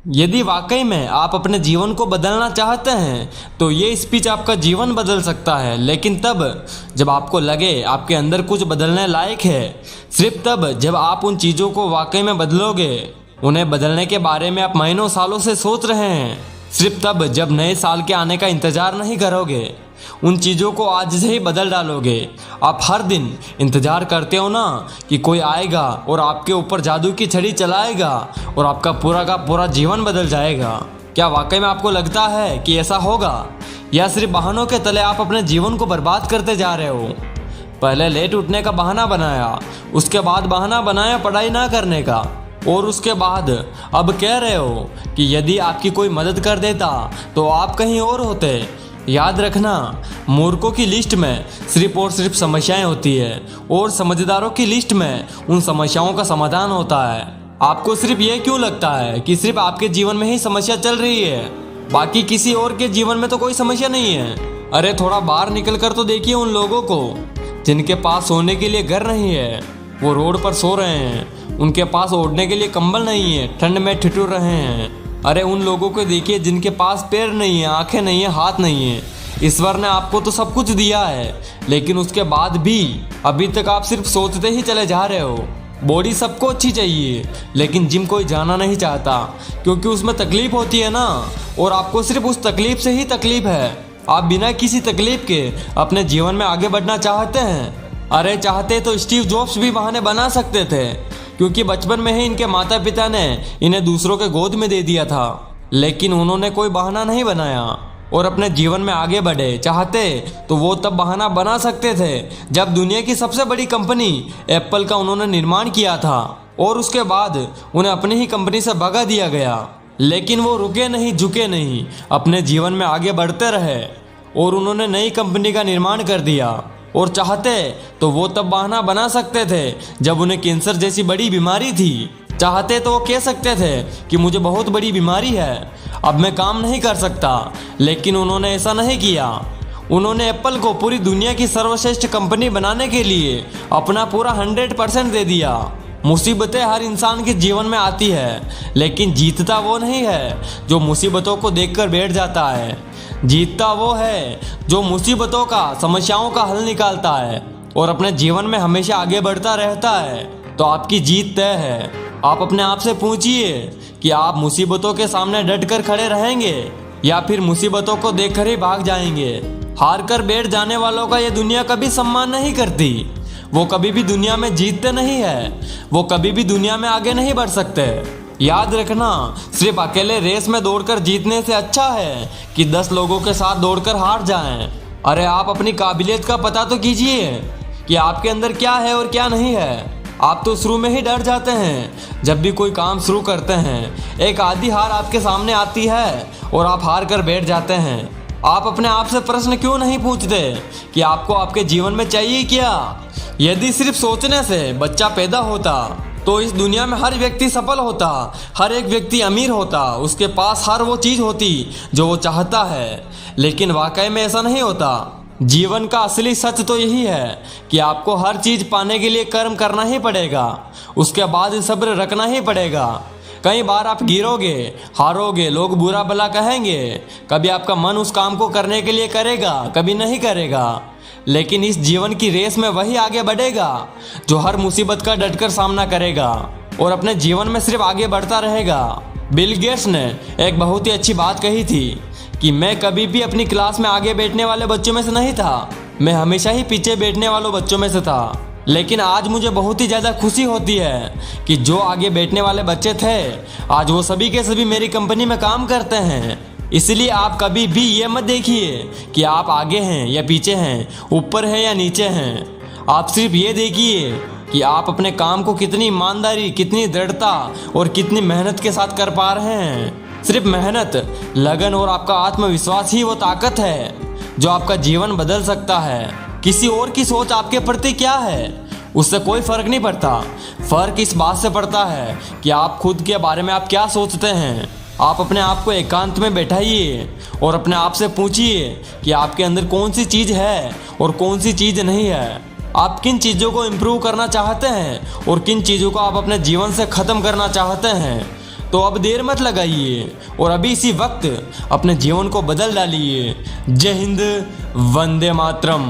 यदि वाकई में आप अपने जीवन को बदलना चाहते हैं तो ये स्पीच आपका जीवन बदल सकता है, लेकिन तब जब आपको लगे आपके अंदर कुछ बदलने लायक है। सिर्फ तब जब आप उन चीज़ों को वाकई में बदलोगे। उन्हें बदलने के बारे में आप महीनों सालों से सोच रहे हैं। सिर्फ तब जब नए साल के आने का इंतज़ार नहीं करोगे, उन चीज़ों को आज से ही बदल डालोगे। आप हर दिन इंतज़ार करते हो ना कि कोई आएगा और आपके ऊपर जादू की छड़ी चलाएगा और आपका पूरा का पूरा जीवन बदल जाएगा। क्या वाकई में आपको लगता है कि ऐसा होगा, या सिर्फ बहानों के तले आप अपने जीवन को बर्बाद करते जा रहे हो? पहले लेट उठने का बहाना बनाया, उसके बाद बहाना बनाया पढ़ाई ना करने का, और उसके बाद अब कह रहे हो कि यदि आपकी कोई मदद कर देता तो आप कहीं और होते। याद रखना, मूर्खों की लिस्ट में सिर्फ और सिर्फ समस्याएं होती है और समझदारों की लिस्ट में उन समस्याओं का समाधान होता है। आपको सिर्फ ये क्यों लगता है कि सिर्फ आपके जीवन में ही समस्या चल रही है, बाकी किसी और के जीवन में तो कोई समस्या नहीं है? अरे थोड़ा बाहर निकल कर तो देखिए उन लोगों को जिनके पास सोने के लिए घर नहीं है, वो रोड पर सो रहे हैं। उनके पास ओढ़ने के लिए कंबल नहीं है, ठंड में ठिठुर रहे हैं। अरे उन लोगों को देखिए जिनके पास पैर नहीं है, आंखें नहीं है, हाथ नहीं है। ईश्वर ने आपको तो सब कुछ दिया है, लेकिन उसके बाद भी अभी तक आप सिर्फ सोचते ही चले जा रहे हो। बॉडी सबको अच्छी चाहिए, लेकिन जिम कोई जाना नहीं चाहता क्योंकि उसमें तकलीफ होती है ना, और आपको सिर्फ उस तकलीफ से ही तकलीफ है। आप बिना किसी तकलीफ के अपने जीवन में आगे बढ़ना चाहते हैं। अरे चाहते तो स्टीव जॉब्स भी बहाने बना सकते थे, क्योंकि बचपन में ही इनके माता पिता ने इन्हें दूसरों के गोद में दे दिया था, लेकिन उन्होंने कोई बहाना नहीं बनाया और अपने जीवन में आगे बढ़े। चाहते तो वो तब बहाना बना सकते थे जब दुनिया की सबसे बड़ी कंपनी एप्पल का उन्होंने निर्माण किया था, और उसके बाद उन्हें अपनी ही कंपनी से भगा दिया गया। लेकिन वो रुके नहीं, झुके नहीं, अपने जीवन में आगे बढ़ते रहे और उन्होंने नई कंपनी का निर्माण कर दिया। और चाहते तो वो तब बहाना बना सकते थे जब उन्हें कैंसर जैसी बड़ी बीमारी थी। चाहते तो वो कह सकते थे कि मुझे बहुत बड़ी बीमारी है, अब मैं काम नहीं कर सकता, लेकिन उन्होंने ऐसा नहीं किया। उन्होंने एप्पल को पूरी दुनिया की सर्वश्रेष्ठ कंपनी बनाने के लिए अपना पूरा 100% दे दिया। मुसीबतें हर इंसान के जीवन में आती है, लेकिन जीतता वो नहीं है जो मुसीबतों को देखकर बैठ जाता है। जीतता वो है जो मुसीबतों का, समस्याओं का हल निकालता है और अपने जीवन में हमेशा आगे बढ़ता रहता है। तो आपकी जीत तय है। आप अपने आप से पूछिए कि आप मुसीबतों के सामने डट कर खड़े रहेंगे या फिर मुसीबतों को देखकर ही भाग जाएंगे। हार कर बैठ जाने वालों का ये दुनिया कभी सम्मान नहीं करती। वो कभी भी दुनिया में जीतते नहीं है, वो कभी भी दुनिया में आगे नहीं बढ़ सकते। याद रखना, सिर्फ अकेले रेस में दौड़कर जीतने से अच्छा है कि 10 लोगों के साथ दौड़कर हार जाएं। अरे आप अपनी काबिलियत का पता तो कीजिए कि आपके अंदर क्या है और क्या नहीं है। आप तो शुरू में ही डर जाते हैं जब भी कोई काम शुरू करते हैं। एक आधी हार आपके सामने आती है और आप हार कर बैठ जाते हैं। आप अपने आप से प्रश्न क्यों नहीं पूछते कि आपको आपके जीवन में चाहिए क्या? यदि सिर्फ सोचने से बच्चा पैदा होता तो इस दुनिया में हर व्यक्ति सफल होता, हर एक व्यक्ति अमीर होता, उसके पास हर वो चीज़ होती जो वो चाहता है। लेकिन वाकई में ऐसा नहीं होता। जीवन का असली सच तो यही है कि आपको हर चीज़ पाने के लिए कर्म करना ही पड़ेगा, उसके बाद सब्र रखना ही पड़ेगा। कई बार आप गिरोगे, हारोगे, लोग बुरा भला कहेंगे, कभी आपका मन उस काम को करने के लिए करेगा, कभी नहीं करेगा। लेकिन इस जीवन की रेस में वही आगे बढ़ेगा जो हर मुसीबत का डटकर सामना करेगा और अपने जीवन में सिर्फ आगे बढ़ता रहेगा। बिल गेट्स ने एक बहुत ही अच्छी बात कही थी कि मैं कभी भी अपनी क्लास में आगे बैठने वाले बच्चों में से नहीं था, मैं हमेशा ही पीछे बैठने वालों बच्चों में से था। लेकिन आज मुझे बहुत ही ज़्यादा खुशी होती है कि जो आगे बैठने वाले बच्चे थे, आज वो सभी के सभी मेरी कंपनी में काम करते हैं। इसलिए आप कभी भी ये मत देखिए कि आप आगे हैं या पीछे हैं, ऊपर हैं या नीचे हैं। आप सिर्फ ये देखिए कि आप अपने काम को कितनी ईमानदारी, कितनी दृढ़ता और कितनी मेहनत के साथ कर पा रहे हैं। सिर्फ मेहनत, लगन और आपका आत्मविश्वास ही वो ताकत है जो आपका जीवन बदल सकता है। किसी और की सोच आपके प्रति क्या है, उससे कोई फर्क नहीं पड़ता। फर्क इस बात से पड़ता है कि आप खुद के बारे में आप क्या सोचते हैं। आप अपने आप को एकांत में बैठाइए और अपने आप से पूछिए कि आपके अंदर कौन सी चीज़ है और कौन सी चीज़ नहीं है। आप किन चीज़ों को इम्प्रूव करना चाहते हैं और किन चीज़ों को आप अपने जीवन से ख़त्म करना चाहते हैं। तो अब देर मत लगाइए और अभी इसी वक्त अपने जीवन को बदल डालिए। जय हिंद, वंदे मातरम।